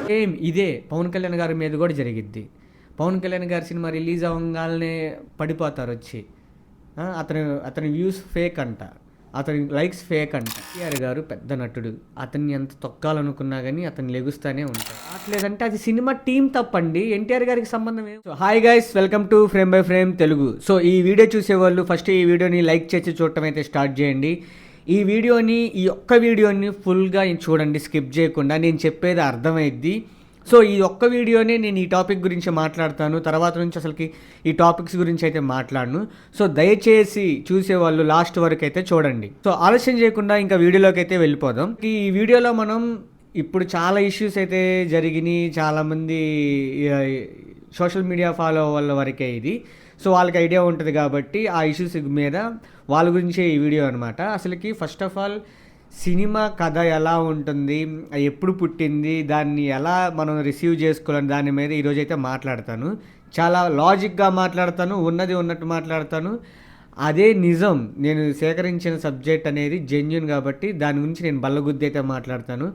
Same ఇదే పవన్ కళ్యాణ్ గారి మీద కూడా జరిగిద్ది. పవన్ కళ్యాణ్ గారి సినిమా రిలీజ్ అవ్వగానే పడిపోతారు వచ్చి, అతని వ్యూస్ ఫేక్ అంట, అతని లైక్స్ ఫేక్ అంట. ఎన్టీఆర్ గారు పెద్ద నటుడు, అతన్ని ఎంత తొక్కాలనుకున్నా కానీ అతను లెగుస్తానే ఉంటాడు. అట్లేదంటే అది సినిమా టీం తప్పండి, ఎన్టీఆర్ గారికి సంబంధం ఏం. So hi guys, welcome to frame by frame Telugu. So ఈ వీడియో చూసేవాళ్ళు ఫస్ట్ ఈ వీడియోని లైక్ చేసి చూడటం అయితే స్టార్ట్ చేయండి. ఈ ఒక్క వీడియోని ఫుల్గా చూడండి, స్కిప్ చేయకుండా. నేను చెప్పేది అర్థమైద్ది. సో ఈ ఒక్క వీడియోనే నేను ఈ టాపిక్ గురించి మాట్లాడతాను, తర్వాత నుంచి అసలుకి ఈ టాపిక్స్ గురించి అయితే మాట్లాడను. సో దయచేసి చూసేవాళ్ళు లాస్ట్ వరకు అయితే చూడండి. సో ఆలస్యం చేయకుండా ఇంకా వీడియోలోకి అయితే వెళ్ళిపోదాం. ఈ వీడియోలో మనం ఇప్పుడు చాలా ఇష్యూస్ అయితే జరిగినాయి, చాలామంది సోషల్ మీడియా ఫాలో వాళ్ళ వరకే ఇది. సో వాళ్ళకి ఐడియా ఉంటుంది కాబట్టి ఆ ఇష్యూస్ మీద వాళ్ళ గురించే ఈ వీడియో అనమాట. అసలుకి ఫస్ట్ ఆఫ్ ఆల్ సినిమా కథ ఎలా ఉంటుంది, ఎప్పుడు పుట్టింది, దాన్ని ఎలా మనం రిసీవ్ చేసుకోవాలని దాని మీద ఈరోజు అయితే మాట్లాడతాను. చాలా లాజిక్గా మాట్లాడతాను, ఉన్నది ఉన్నట్టు మాట్లాడతాను. అదే నిజం, నేను సేకరించిన సబ్జెక్ట్ అనేది జెన్యూన్ కాబట్టి దాని గురించి నేను బల్లగుద్ది అయితే మాట్లాడతాను.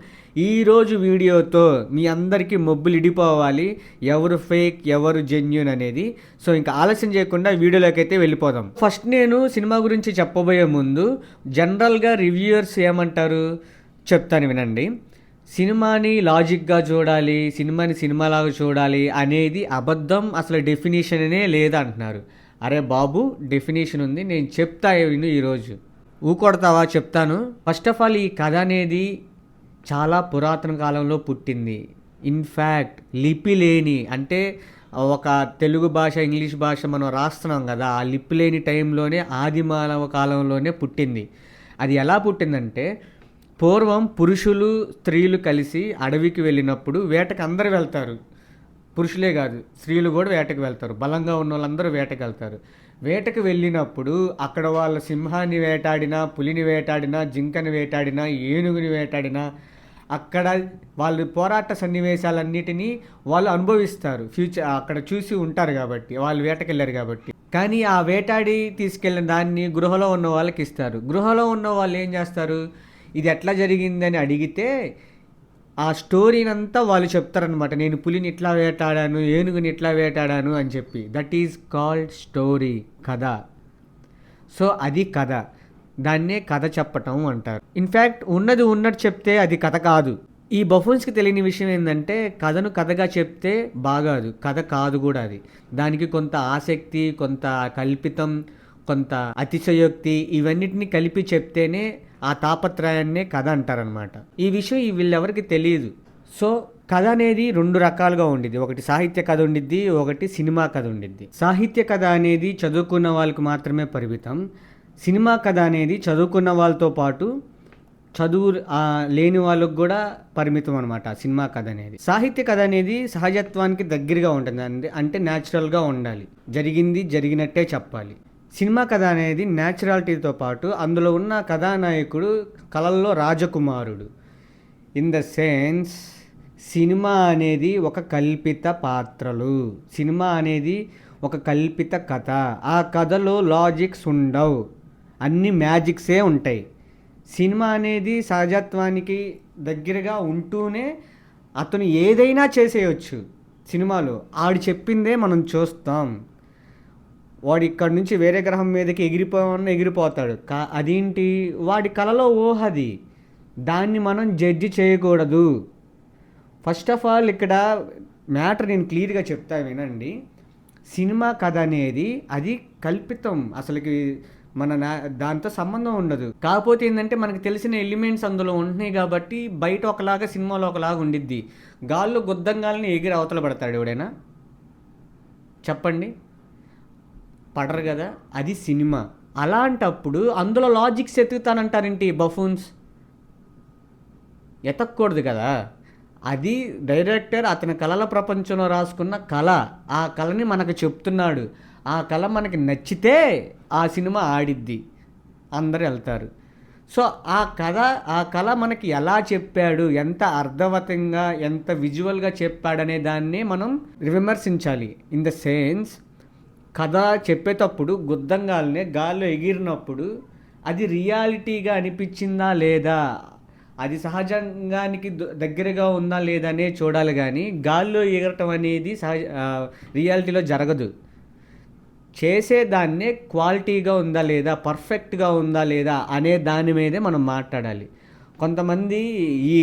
ఈరోజు వీడియోతో మీ అందరికీ మొబ్బులు ఇడిపోవాలి, ఎవరు ఫేక్ ఎవరు జెన్యూన్ అనేది. సో ఇంకా ఆలస్యం చేయకుండా వీడియోలోకి అయితే వెళ్ళిపోదాం. ఫస్ట్ నేను సినిమా గురించి చెప్పబోయే ముందు జనరల్గా రివ్యూయర్స్ ఏమంటారు చెప్తాను వినండి. సినిమాని లాజిక్గా చూడాలి, సినిమాని సినిమాలాగా చూడాలి అనేది అబద్ధం, అసలు డెఫినేషనే లేదంటున్నారు. అరే బాబు, డెఫినేషన్ ఉంది, నేను చెప్తా విను. ఈరోజు ఊకొడతావా? చెప్తాను. ఫస్ట్ ఆఫ్ ఆల్ ఈ కథ అనేది చాలా పురాతన కాలంలో పుట్టింది. ఇన్ఫ్యాక్ట్ లిపి లేని, అంటే ఒక తెలుగు భాష ఇంగ్లీష్ భాష మనం రాస్తున్నాం కదా, ఆ లిపి లేని టైంలోనే ఆదిమానవ కాలంలోనే పుట్టింది. అది ఎలా పుట్టిందంటే, పూర్వం పురుషులు స్త్రీలు కలిసి అడవికి వెళ్ళినప్పుడు వేటకు అందరూ వెళ్తారు. పురుషులే కాదు, స్త్రీలు కూడా వేటకు వెళ్తారు. బలంగా ఉన్న వాళ్ళందరూ వేటకు వెళ్తారు. వేటకు వెళ్ళినప్పుడు అక్కడ వాళ్ళ సింహాన్ని వేటాడినా, పులిని వేటాడినా, జింకని వేటాడినా, ఏనుగుని వేటాడినా, అక్కడ వాళ్ళు పోరాట సన్నివేశాలన్నిటినీ వాళ్ళు అనుభవిస్తారు. అక్కడ చూసి ఉంటారు కాబట్టి, వాళ్ళు వేటకు వెళ్ళారు కాబట్టి. కానీ ఆ వేటాడి తీసుకెళ్ళిన దాన్ని గృహలో ఉన్న వాళ్ళకి ఇస్తారు. గృహలో ఉన్న వాళ్ళు ఏం చేస్తారు, ఇది ఎట్లా జరిగిందని అడిగితే ఆ స్టోరీని అంతా వాళ్ళు చెప్తారనమాట. నేను పులిని ఇట్లా వేటాడాను, ఏనుగుని ఇట్లా వేటాడాను అని చెప్పి. దట్ ఈజ్ కాల్డ్ స్టోరీ, కథ. సో అది కథ, దాన్నే కథ చెప్పటం అంటారు. ఇన్ఫ్యాక్ట్ ఉన్నది ఉన్నట్టు చెప్తే అది కథ కాదు. ఈ బఫూన్స్కి తెలియని విషయం ఏంటంటే, కథను కథగా చెప్తే బాగాదు, కథ కాదు కూడా అది. దానికి కొంత ఆసక్తి, కొంత కల్పితం, కొంత అతిశయోక్తి, ఇవన్నిటిని కలిపి చెప్తేనే ఆ తాపత్రయాన్నే కథ అంటారనమాట. ఈ విషయం వీళ్ళెవరికి తెలియదు. సో కథ అనేది రెండు రకాలుగా ఉండిద్ది. ఒకటి సాహిత్య కథ ఉండిద్ది, ఒకటి సినిమా కథ ఉండిద్ది. సాహిత్య కథ అనేది చదువుకున్న వాళ్ళకి మాత్రమే పరిమితం. సినిమా కథ అనేది చదువుకున్న వాళ్ళతో పాటు చదువు లేని వాళ్ళకు కూడా పరిమితం అనమాట. సినిమా కథ అనేది, సాహిత్య కథ అనేది సహజత్వానికి దగ్గరగా ఉంటుంది, అంటే న్యాచురల్గా ఉండాలి, జరిగింది జరిగినట్టే చెప్పాలి. సినిమా కథ అనేది న్యాచురాలిటీతో పాటు అందులో ఉన్న కథానాయకుడు కళల్లో రాజకుమారుడు. ఇన్ ద సెన్స్, సినిమా అనేది ఒక కల్పిత పాత్రలు, సినిమా అనేది ఒక కల్పిత కథ. ఆ కథలో లాజిక్స్ ఉండవు, అన్ని మ్యాజిక్సే ఉంటాయి. సినిమా అనేది సహజత్వానికి దగ్గరగా ఉంటూనే అతను ఏదైనా చేసేయచ్చు. సినిమాలో ఆడు చెప్పిందే మనం చూస్తాం. వాడు ఇక్కడ నుంచి వేరే గ్రహం మీదకి ఎగిరిపోతాడు. అదేంటి, వాడి కలలో ఊహది, దాన్ని మనం జడ్జి చేయకూడదు. ఫస్ట్ ఆఫ్ ఆల్ ఇక్కడ మ్యాటర్ నేను క్లియర్గా చెప్తా వినండి. సినిమా కథ అనేది అది కల్పితం, అసలుకి దాంతో సంబంధం ఉండదు. కాకపోతే ఏంటంటే మనకు తెలిసిన ఎలిమెంట్స్ అందులో ఉంటున్నాయి కాబట్టి బయట ఒకలాగా సినిమాలో ఒకలాగా ఉండిద్ది. గాల్లో గుద్దంగాల్ని ఎగిరి అవతల పడతాడు ఎవడైనా, చెప్పండి? పడరు కదా, అది సినిమా. అలాంటప్పుడు అందులో లాజిక్స్ ఎత్తుతానంటారేంటి బఫూన్స్? ఎతకూడదు కదా. అది డైరెక్టర్ అతని కళల ప్రపంచంలో రాసుకున్న కళ, ఆ కళని మనకు చెప్తున్నాడు. ఆ కళ మనకి నచ్చితే ఆ సినిమా ఆడిద్ది, అందరూ వెళ్తారు. సో ఆ కళ మనకి ఎలా చెప్పాడు, ఎంత అర్థవంతంగా, ఎంత విజువల్గా చెప్పాడనే దాన్ని మనం విమర్శించాలి. ఇన్ ద సెన్స్, కథ చెప్పేటప్పుడు గుద్దంగాల్నే గాల్లో ఎగిరినప్పుడు అది రియాలిటీగా అనిపించిందా లేదా, అది సహజంగానికి దగ్గరగా ఉందా లేదా అనే చూడాలి. కానీ గాల్లో ఎగరటం అనేది రియాలిటీలో జరగదు. చేసేదాన్నే క్వాలిటీగా ఉందా లేదా, పర్ఫెక్ట్గా ఉందా లేదా అనే దాని మీదే మనం మాట్లాడాలి. కొంతమంది ఈ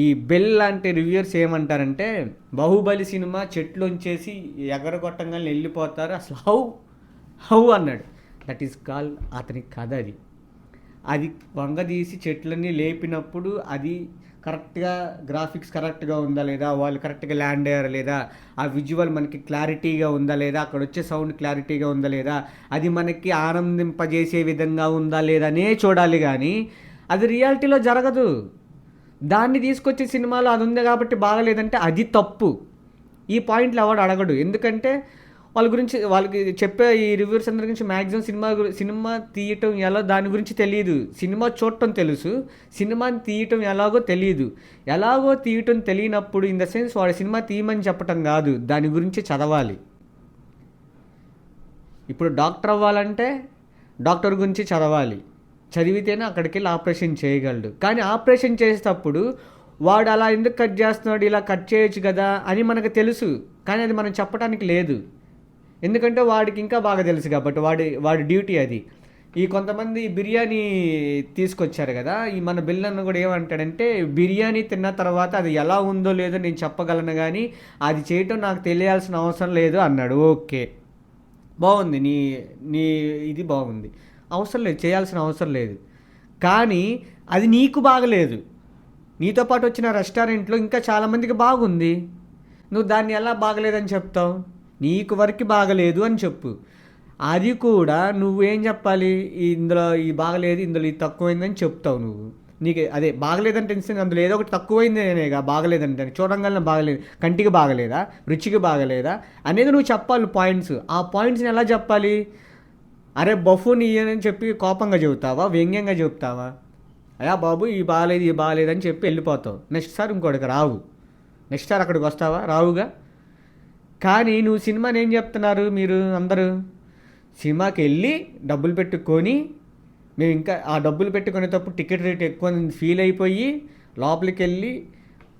ఈ బెల్ లాంటి రివ్యూర్స్ ఏమంటారంటే, బాహుబలి సినిమా చెట్లోంచేసి ఎగరగొట్టంగానే వెళ్ళిపోతారు, అసలు హౌ హౌ అన్నాడు. దట్ ఈస్ కాల్ అతని కథ. అది అది వంగదీసి చెట్లన్నీ లేపినప్పుడు అది కరెక్ట్గా గ్రాఫిక్స్ కరెక్ట్గా ఉందా లేదా, వాళ్ళు కరెక్ట్గా ల్యాండ్ అయ్యారా లేదా, ఆ విజువల్ మనకి క్లారిటీగా ఉందా లేదా, అక్కడ వచ్చే సౌండ్ క్లారిటీగా ఉందా లేదా, అది మనకి ఆనందింపజేసే విధంగా ఉందా లేదా అనే చూడాలి. కానీ అది రియాలిటీలో జరగదు. దాన్ని తీసుకొచ్చే సినిమాలో అది ఉంది కాబట్టి బాగలేదంటే అది తప్పు. ఈ పాయింట్లు ఎవడు అడగడు. ఎందుకంటే వాళ్ళ గురించి, వాళ్ళకి చెప్పే ఈ రివ్యూర్స్ అందరి గురించి మ్యాక్సిమం సినిమా తీయటం ఎలా దాని గురించి తెలియదు. సినిమా చూడటం తెలుసు, సినిమాని తీయటం ఎలాగో తెలియదు. ఎలాగో తీయటం తెలియనప్పుడు ఇన్ ద సెన్స్ వాడు సినిమా తీయమని చెప్పటం కాదు, దాని గురించి చదవాలి. ఇప్పుడు డాక్టర్ అవ్వాలంటే డాక్టర్ గురించి చదవాలి, చదివితేనే అక్కడికి వెళ్ళి ఆపరేషన్ చేయగలడు. కానీ ఆపరేషన్ చేసేటప్పుడు వాడు అలా ఎందుకు కట్ చేస్తున్నాడు, ఇలా కట్ చేయొచ్చు కదా అని మనకు తెలుసు, కానీ అది మనం చెప్పడానికి లేదు. ఎందుకంటే వాడికి ఇంకా బాగా తెలుసు కాబట్టి వాడి డ్యూటీ అది. ఈ కొంతమంది బిర్యానీ తీసుకొచ్చారు కదా, ఈ మన బిల్లన్న కూడా ఏమంటాడంటే, బిర్యానీ తిన్న తర్వాత అది ఎలా ఉందో లేదో నేను చెప్పగలను కానీ అది చేయటం నాకు తెలియాల్సిన అవసరం లేదు అన్నాడు. ఓకే, బాగుంది, నీ నీ ఇది బాగుంది, అవసరం లేదు, చేయాల్సిన అవసరం లేదు. కానీ అది నీకు బాగలేదు, నీతో పాటు వచ్చిన రెస్టారెంట్లో ఇంకా చాలామందికి బాగుంది, నువ్వు దాన్ని ఎలా బాగలేదని చెప్తావు? నీకు వరకు బాగలేదు అని చెప్పు. అది కూడా నువ్వేం చెప్పాలి, ఇందులో ఈ బాగలేదు, ఇందులో ఇది తక్కువైందని చెప్తావు నువ్వు. నీకు అదే బాగలేదంటే అందులో ఏదో ఒకటి తక్కువైందేనేగా బాగలేదంటే, చూడంగానే బాగలేదు, కంటికి బాగలేదా, రుచికి బాగలేదా అనేది నువ్వు చెప్పాలి పాయింట్స్. ఆ పాయింట్స్ని ఎలా చెప్పాలి? అరే బఫూన్ ఇయ్యనని చెప్పి కోపంగా చెబుతావా, వ్యంగ్యంగా చెబుతావా? అయ్యా బాబు ఈ బాగలేదు అని చెప్పి వెళ్ళిపోతావు. నెక్స్ట్ సార్ ఇంకోటికి రావు, నెక్స్ట్ సార్ అక్కడికి వస్తావా? రావుగా. కానీ నువ్వు సినిమాని ఏం చెప్తున్నారు మీరు అందరూ, సినిమాకి వెళ్ళి డబ్బులు పెట్టుకొని, మేము ఇంకా ఆ డబ్బులు పెట్టుకునేటప్పుడు టికెట్ రేట్ ఎక్కువ ఫీల్ అయిపోయి లోపలికి వెళ్ళి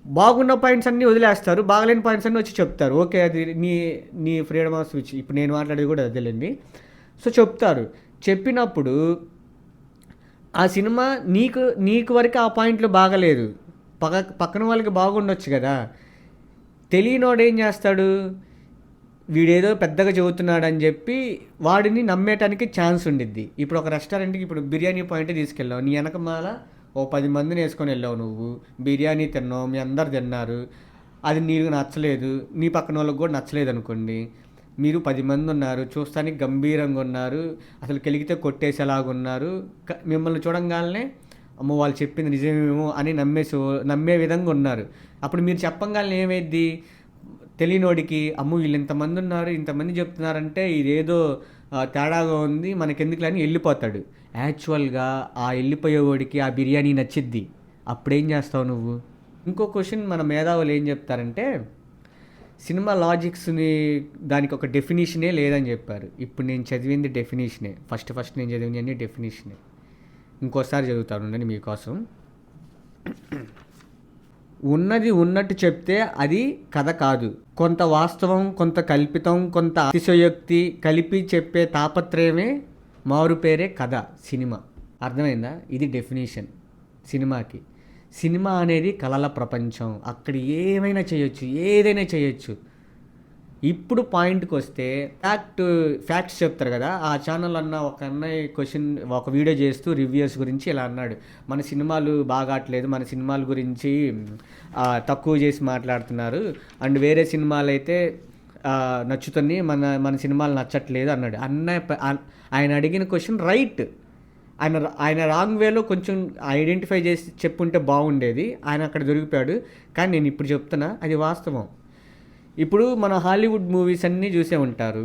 బాగున్న పాయింట్స్ అన్నీ వదిలేస్తారు, బాగలేని పాయింట్స్ అన్నీ వచ్చి చెప్తారు. ఓకే, అది నీ ఫ్రీడమ్ ఆఫ్ స్పీచ్, ఇప్పుడు నేను మాట్లాడేది కూడా అదేలేండి. సో చెప్తారు, చెప్పినప్పుడు ఆ సినిమా నీకు వరకు ఆ పాయింట్లు బాగలేదు, పక్కన వాళ్ళకి బాగుండొచ్చు కదా. తెలియనోడు ఏం చేస్తాడు, వీడేదో పెద్దగా చెబుతున్నాడు అని చెప్పి వాడిని నమ్మేయటానికి ఛాన్స్ ఉండిద్ది. ఇప్పుడు ఒక రెస్టారెంట్కి ఇప్పుడు బిర్యానీ పాయింట్ తీసుకెళ్ళావు, నీ వెనకమాల 10 మందిని వేసుకొని వెళ్ళావు, నువ్వు బిర్యానీ తిన్నావు, మీ అందరు తిన్నారు, అది నీకు నచ్చలేదు, నీ పక్కన వాళ్ళకి కూడా నచ్చలేదు అనుకోండి. మీరు 10 మంది ఉన్నారు, చూస్తానికి గంభీరంగా ఉన్నారు, అసలు కెలిగితే కొట్టేసేలాగున్నారు, మిమ్మల్ని చూడంగానే అమ్మో వాళ్ళు చెప్పింది నిజమేమో అని నమ్మే విధంగా ఉన్నారు. అప్పుడు మీరు చెప్పంగానే ఏమైద్ది, తెలియనోడికి అమ్మో వీళ్ళు ఇంతమంది ఉన్నారు, ఇంతమంది చెప్తున్నారంటే ఇదేదో తేడాగా ఉంది, మనకెందుకులని వెళ్ళిపోతాడు. యాక్చువల్గా ఆ వెళ్ళిపోయేవాడికి ఆ బిర్యానీ నచ్చిద్ది. అప్పుడేం చేస్తావు నువ్వు? ఇంకో క్వశ్చన్ మన మేధావులు ఏం చెప్తారంటే, సినిమా లాజిక్స్ని దానికి ఒక డెఫినేషనే లేదని చెప్పారు. ఇప్పుడు నేను చదివింది డెఫినేషనే, ఫస్ట్ నేను చదివింది అన్ని డెఫినేషనే. ఇంకోసారి చదువుతాను మీకోసం. ఉన్నది ఉన్నట్టు చెప్తే అది కథ కాదు, కొంత వాస్తవం, కొంత కల్పితం, కొంత అతిశయోక్తి కలిపి చెప్పే తాపత్రయమే మారుపేరే కథ సినిమా. అర్థమైందా? ఇది డెఫినేషన్ సినిమాకి. సినిమా అనేది కళల ప్రపంచం, అక్కడ ఏమైనా చేయొచ్చు, ఏదైనా చేయొచ్చు. ఇప్పుడు పాయింట్కి వస్తే ఫ్యాక్ట్స్ చెప్తారు కదా, ఆ ఛానల్ అన్న ఒక అన్నయ్య ఒక వీడియో చేస్తూ రివ్యూస్ గురించి ఇలా అన్నాడు, మన సినిమాలు బాగాట్లేదు, మన సినిమాల గురించి తక్కువ చేసి మాట్లాడుతున్నారు, అండ్ వేరే సినిమాలు అయితే నచ్చుతుంది, మన సినిమాలు నచ్చట్లేదు అన్నాడు. ఆయన అడిగిన క్వశ్చన్ రైట్, ఆయన రాంగ్ వేలో కొంచెం ఐడెంటిఫై చేసి చెప్పుంటే బాగుండేది, ఆయన అక్కడ దొరికిపోయాడు. కానీ నేను ఇప్పుడు చెప్తున్నా అది వాస్తవం. ఇప్పుడు మన హాలీవుడ్ మూవీస్ అన్నీ చూసే ఉంటారు,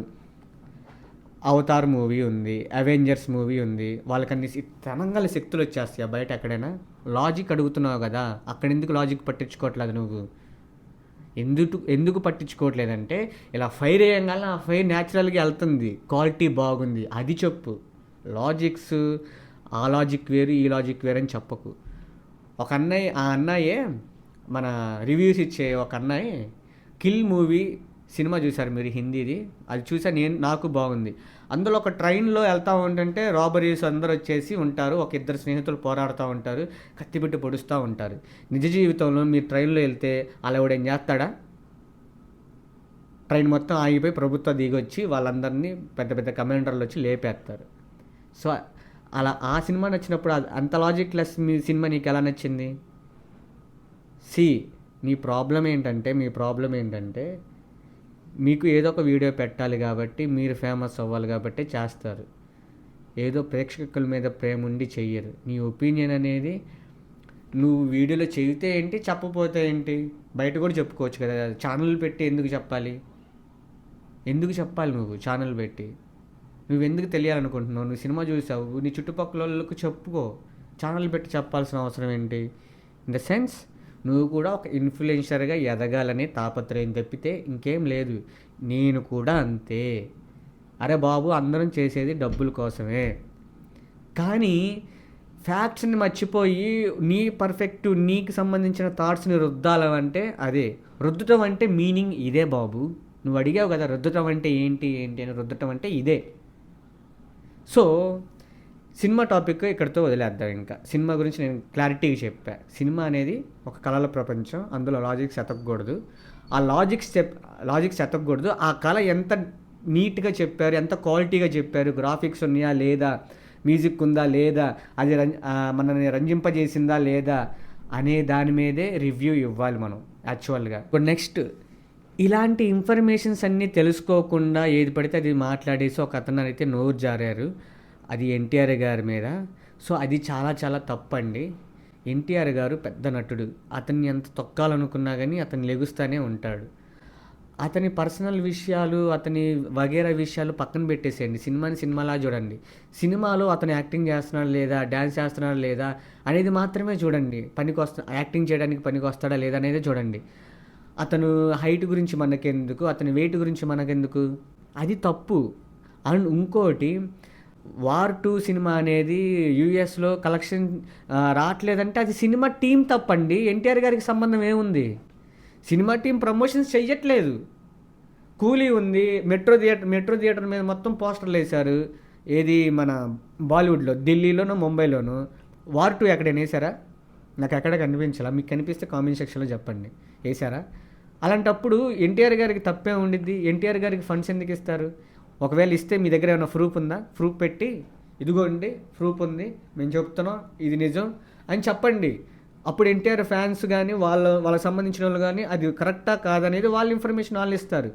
అవతార్ మూవీ ఉంది, అవెంజర్స్ మూవీ ఉంది, వాళ్ళకన్నీ తనంగల శక్తులు వచ్చేస్తాయి బయట ఎక్కడైనా. లాజిక్ అడుగుతున్నావు కదా, అక్కడ ఎందుకు లాజిక్ పట్టించుకోవట్లేదు నువ్వు? ఎందుకు పట్టించుకోవట్లేదంటే, ఇలా ఫైర్ వేయంగానే ఆ ఫైర్ న్యాచురల్గా వెళ్తుంది, క్వాలిటీ బాగుంది, అది చెప్పు. లాజిక్స్, ఆ లాజిక్ వేరు ఈ లాజిక్ వేరు అని చెప్పకు. ఒక అన్నయ్య, ఆ అన్నయ్యే మన రివ్యూస్ ఇచ్చే ఒక అన్నయ్య కిల్ మూవీ సినిమా చూశారు మీరు, హిందీది. అది చూసా నేను, నాకు బాగుంది. అందులో ఒక ట్రైన్లో వెళ్తూ ఉంటుంటే రాబరీస్ అందరూ వచ్చేసి ఉంటారు, ఒక ఇద్దరు స్నేహితులు పోరాడుతూ ఉంటారు, కత్తిపెట్టి పొడుస్తూ ఉంటారు. నిజ జీవితంలో మీరు ట్రైన్లో వెళ్తే అలా ఎవడేం చేస్తాడా? ట్రైన్ మొత్తం ఆగిపోయి ప్రభుత్వం దిగొచ్చి వాళ్ళందరినీ పెద్ద పెద్ద కమాండర్లు వచ్చి లేపేస్తారు. సో అలా ఆ సినిమా నచ్చినప్పుడు అంత లాజిక్ లెస్ మీ సినిమా నీకు ఎలా నచ్చింది? సి, మీ ప్రాబ్లం ఏంటంటే మీకు ఏదో ఒక వీడియో పెట్టాలి కాబట్టి, మీరు ఫేమస్ అవ్వాలి కాబట్టి చేస్తారు. ఏదో ప్రేక్షకుల మీద ప్రేమ ఉండి చెయ్యరు. నీ ఒపీనియన్ అనేది నువ్వు వీడియోలో చెబితే ఏంటి, చెప్పపోతే ఏంటి, బయట కూడా చెప్పుకోవచ్చు కదా. ఛానల్ పెట్టి ఎందుకు చెప్పాలి? నువ్వు ఛానల్ పెట్టి నువ్వెందుకు తెలియాలనుకుంటున్నావు? నువ్వు సినిమా చూసావు, నీ చుట్టుపక్కల వాళ్ళకు చెప్పుకో. ఛానల్ పెట్టి చెప్పాల్సిన అవసరం ఏంటి? ఇన్ ద సెన్స్ నువ్వు కూడా ఒక ఇన్ఫ్లుయెన్సర్గా ఎదగాలని తాపత్రయం తప్పితే ఇంకేం లేదు. నేను కూడా అంతే. అరే బాబు, అందరం చేసేది డబ్బుల కోసమే. కానీ ఫ్యాక్ట్స్ని మర్చిపోయి నీ పర్ఫెక్ట్, నీకు సంబంధించిన థాట్స్ని రుద్దాలంటే అదే రుద్దటం అంటే మీనింగ్ ఇదే బాబు. నువ్వు అడిగావు కదా రుద్దటం అంటే ఏంటి అని. రుద్దటం అంటే ఇదే. సో సినిమా టాపిక్ ఇక్కడితో వదిలేద్దాం. ఇంకా సినిమా గురించి నేను క్లారిటీగా చెప్పా. సినిమా అనేది ఒక కళల ప్రపంచం, అందులో లాజిక్స్ ఎతకూడదు. ఆ లాజిక్స్ ఎతకూడదు. ఆ కళ ఎంత నీట్గా చెప్పారు, ఎంత క్వాలిటీగా చెప్పారు, గ్రాఫిక్స్ ఉన్నాయా లేదా, మ్యూజిక్ ఉందా లేదా, అది మనల్ని రంజింపజేసిందా లేదా అనే దాని మీదే రివ్యూ ఇవ్వాలి మనం యాక్చువల్గా. ఇప్పుడు నెక్స్ట్, ఇలాంటి ఇన్ఫర్మేషన్స్ అన్నీ తెలుసుకోకుండా ఏది పడితే అది మాట్లాడేసి ఒక అతను అయితే నోరు జారారు, అది ఎన్టీఆర్ గారి మీద. సో అది చాలా చాలా తప్పండి. ఎన్టీఆర్ గారు పెద్ద నటుడు. అతన్ని ఎంత తొక్కాలనుకున్నా కానీ అతను లెగుస్తూనే ఉంటాడు. అతని పర్సనల్ విషయాలు, అతని వగేరా విషయాలు పక్కన పెట్టేసేయండి. సినిమాలా చూడండి. సినిమాలో అతను యాక్టింగ్ చేస్తున్నాడు లేదా, డ్యాన్స్ చేస్తున్నాడు లేదా అనేది మాత్రమే చూడండి. యాక్టింగ్ చేయడానికి పనికి వస్తాడా లేదా అనేది చూడండి. అతను హైట్ గురించి మనకెందుకు, అతని వెయిట్ గురించి మనకెందుకు, అది తప్పు. అండ్ ఇంకోటి, వార్ 2 సినిమా అనేది యూఎస్లో కలెక్షన్ రావట్లేదంటే అది సినిమా టీం తప్పండి. ఎన్టీఆర్ గారికి సంబంధం ఏముంది? సినిమా టీం ప్రమోషన్స్ చెయ్యట్లేదు. కూలీ ఉంది, మెట్రో థియేటర్ మీద మొత్తం పోస్టర్లు వేశారు. ఏది మన బాలీవుడ్లో, ఢిల్లీలోనో ముంబైలోనో. వార్ 2 ఎక్కడైనా వేసారా? నాకు ఎక్కడ కనిపించాలా? మీకు కనిపిస్తే కామెంట్ సెక్షన్లో చెప్పండి, వేసారా? అలాంటప్పుడు ఎన్టీఆర్ గారికి తప్పే ఉండిద్ది. ఎన్టీఆర్ గారికి ఫండ్స్ ఎందుకు ఇస్తారు? ఒకవేళ ఇస్తే మీ దగ్గర ఏమైనా ప్రూఫ్ ఉందా? ప్రూఫ్ పెట్టి ఇదిగోండి ప్రూఫ్ ఉంది, మేము చెప్తున్నాం, ఇది నిజం అని చెప్పండి. అప్పుడు ఎన్టీఆర్ ఫ్యాన్స్ కానీ వాళ్ళకి సంబంధించిన వాళ్ళు కానీ అది కరెక్టా కాదనేది వాళ్ళ ఇన్ఫర్మేషన్ వాళ్ళు ఇస్తారు.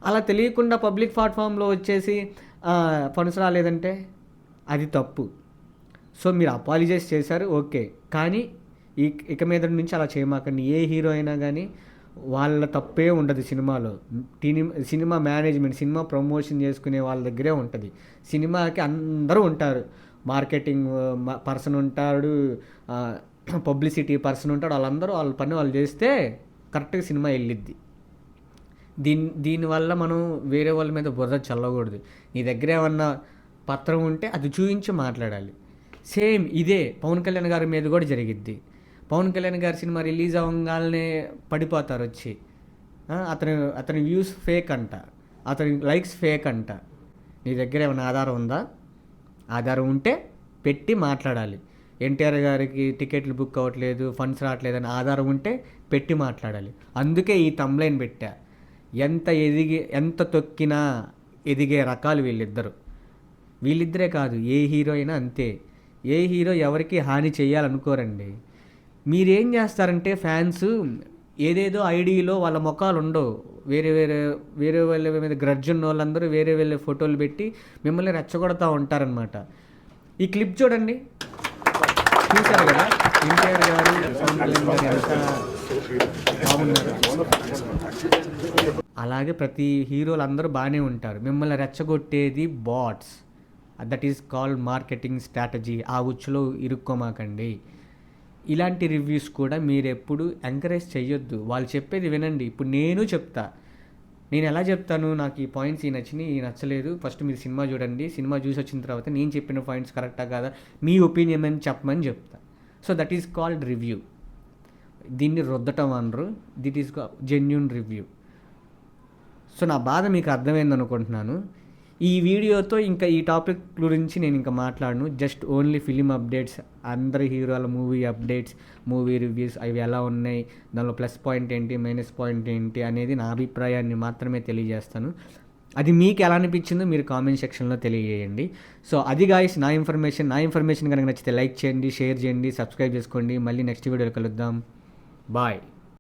అలా తెలియకుండా పబ్లిక్ ప్లాట్ఫామ్లో వచ్చేసి ఫండ్స్ రాలేదంటే అది తప్పు. సో మీరు అపాలజైజ్ చేశారు, ఓకే. కానీ ఇక మీద నుంచి అలా చేయమాకండి. ఏ హీరో అయినా కానీ వాళ్ళ తప్పే ఉండదు సినిమాలో. సినిమా మేనేజ్మెంట్, సినిమా ప్రమోషన్ చేసుకునే వాళ్ళ దగ్గరే ఉంటుంది. సినిమాకి అందరూ ఉంటారు. మార్కెటింగ్ పర్సన్ ఉంటాడు, పబ్లిసిటీ పర్సన్ ఉంటాడు. వాళ్ళందరూ వాళ్ళ పని వాళ్ళు చేస్తే కరెక్ట్గా సినిమా వెళ్ళిద్ది. దీనివల్ల మనం వేరే వాళ్ళ మీద బురద చల్లకూడదు. నీ దగ్గర ఏమన్నా పత్రం ఉంటే అది చూపించి మాట్లాడాలి. సేమ్ ఇదే పవన్ కళ్యాణ్ గారి మీద కూడా జరిగిద్ది. పవన్ కళ్యాణ్ గారి సినిమా రిలీజ్ అవ్వగానే పడిపోతారు వచ్చి, అతని వ్యూస్ ఫేక్ అంట, అతని లైక్స్ ఫేక్ అంట. నీ దగ్గర ఏమైనా ఆధారం ఉందా? ఆధారం ఉంటే పెట్టి మాట్లాడాలి. ఎన్టీఆర్ గారికి టికెట్లు బుక్ అవ్వట్లేదు, ఫండ్స్ రావట్లేదు అని ఆధారం ఉంటే పెట్టి మాట్లాడాలి. అందుకే ఈ తమ్లైన్ పెట్టా. ఎంత తొక్కినా ఎదిగే రకాలు వీళ్ళిద్దరే కాదు, ఏ హీరో అయినా అంతే. ఏ హీరో ఎవరికి హాని చేయాలనుకోరండి. మీరేం చేస్తారంటే ఫ్యాన్స్ ఏదేదో ఐడిలో వాళ్ళ ముఖాలు ఉండవు, వేరే వాళ్ళ మీద గ్రడ్జ్ ఉన్న వాళ్ళందరూ వేరే ఫోటోలు పెట్టి మిమ్మల్ని రెచ్చగొడతా ఉంటారనమాట. ఈ క్లిప్ చూడండి, చూశారు కదా ఎన్టీఆర్ గారు ఎంత బాగున్నారు. అలాగే ప్రతి హీరోలు అందరూ బాగానే ఉంటారు, మిమ్మల్ని రెచ్చగొట్టేది bots. That is called marketing strategy. ఆ ఉచ్చులో ఇరుక్కోమాకండి. ఇలాంటి రివ్యూస్ కూడా మీరు ఎప్పుడు ఎంకరేజ్ చేయొద్దు. వాళ్ళు చెప్పేది వినండి. ఇప్పుడు నేను చెప్తా, నేను ఎలా చెప్తాను, నాకు ఈ పాయింట్స్ ఈ నచ్చినాయి, ఈ నచ్చలేదు, ఫస్ట్ మీరు సినిమా చూడండి, సినిమా చూసి వచ్చిన తర్వాత నేను చెప్పిన పాయింట్స్ కరెక్టా కాదా, మీ ఒపీనియన్ అని చెప్పమని చెప్తా. So that is called review. దీన్ని రుద్దటం అనరు, దిట్ ఈస్ జెన్యూన్ రివ్యూ. సో నా బాధ మీకు అర్థమైంది అనుకుంటున్నాను. ఈ వీడియోతో ఇంకా ఈ టాపిక్ గురించి నేను ఇంకా మాట్లాడను. జస్ట్ ఓన్లీ ఫిలిం అప్డేట్స్, అందరి హీరోల మూవీ అప్డేట్స్, మూవీ రివ్యూస్ అవి ఎలా ఉన్నాయి, దానిలో ప్లస్ పాయింట్ ఏంటి, మైనస్ పాయింట్ ఏంటి అనేది నా అభిప్రాయాన్ని మాత్రమే తెలియజేస్తాను. అది మీకు ఎలా అనిపించిందో మీరు కామెంట్ సెక్షన్లో తెలియజేయండి. సో అది గాయస్ నా ఇన్ఫర్మేషన్ కనుక నచ్చితే లైక్ చేయండి, షేర్ చేయండి, సబ్స్క్రైబ్ చేసుకోండి. మళ్ళీ నెక్స్ట్ వీడియోలో కలుద్దాం. బాయ్.